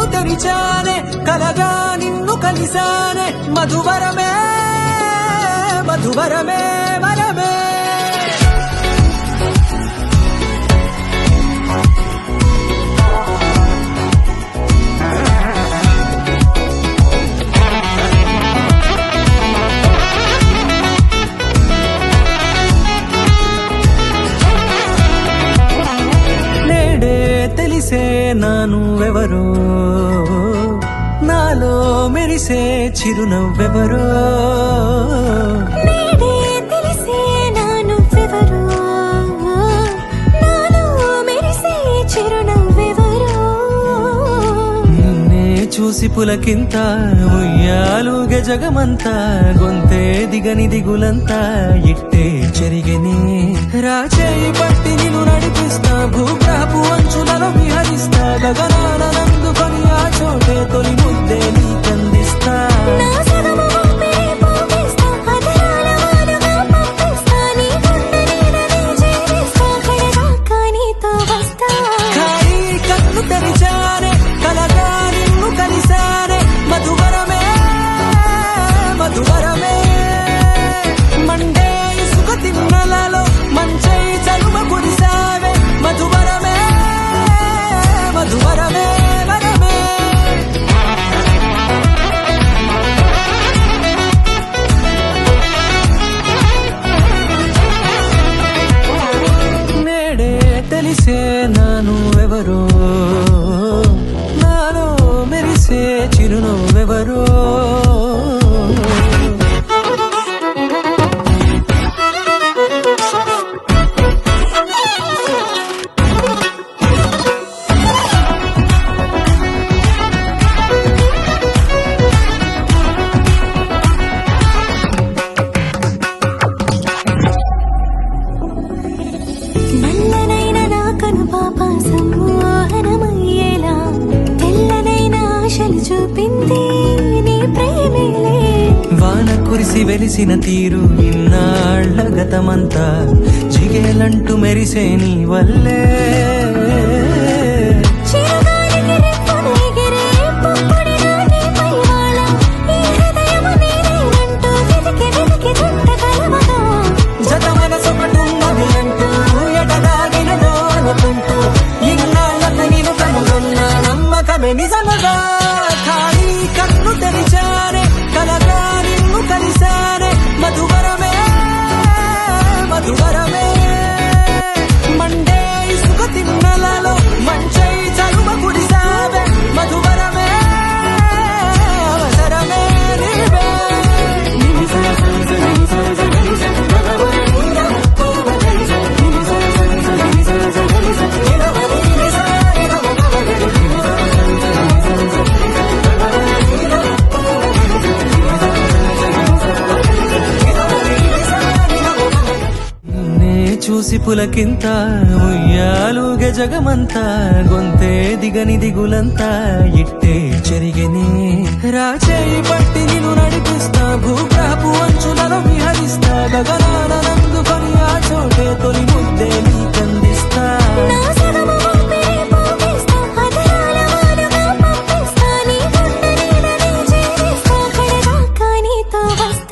కన్ను తెరిచానే కలగా నిన్ను కలిసానే మధువరమే మధువరమే వరమే తెలిసే నానువెవరో నాలో మెరిసే చిరునవ్వెవరో తెలిసే నానువెవరో నాలో మెరిసే చిరునవ్వెవరో నిన్నే చూసి పులకింత ఉయ్యాలుగే జగమంతా గొంతే దిగని దిగులంతా ఇట్టే చెరిగని రాచేయి పట్టి నిన్ను నడిపిస్తా భూగ్రహపు అంచులలో విహరిస్తా గగనాన నందుకొని ఆ చోటే తొలి ముద్దే నీకందిస్తా నా సగము ఊపిరి పోగేస్తా అదరాల వానగా పంపిస్తా నీ గుండె నీడనే చేరిస్తా కడదాకా నీతో వస్తా ఖాళీ కన్ను తెరిచానే కలగా నిన్ను కలిసానే మధువరమే మధువరమే మండే ఇసుక తిన్నలలో మంచై చలువ కురిసావే మధువరమే మధువరమే వరమే నేడే తెలిసే నానువెవరో నాలో మెరిసే చిరునవ్వెవరో నల్లనైన నా కనుపాప సమ్మోహనమయ్యేలా తెల్లనైన ఆశలు చూపింది నీ ప్రేమేలే వాన కురిసి వెలిసిన తీరు ఇన్నాళ్ల గతమంతా జిగేలంటూ మెరిసే నీ వల్లే చిరుగాలికి రెప్పను ఎగిరే పుప్పొడిన నీ పైవాళ ఈ హృదయము నీదేనంటూ వెతికి వెతికి తుంట కలవగా జత మనసొకటున్నది అంటూ ఎటదాగినదో అనుకుంటూ ఇన్నాళ్లకు నేను కనుగొన్న నమ్మకమే నిజముగా ఖాళీ కన్ను తెరిచానే కలగా నిన్ను కలిసానే మధువరమే మధువరమే మండే ఇసుక తిన్నలలో మంచై చలువ కురిసావే మధువరమే అవసరమే నీవే నిన్నే చూసి పులకింత ఉయ్యాలుగే జగమంతా గొంతే దిగని దిగులంతా ఇట్టే చెరిగని రాచేయి పట్టి నిన్ను నడిపిస్తా భూగ్రహపు అంచులలో విహరిస్తా గగనాన నందుకొని ఆ చోటే తొలి ముద్దే నీకందిస్తా నా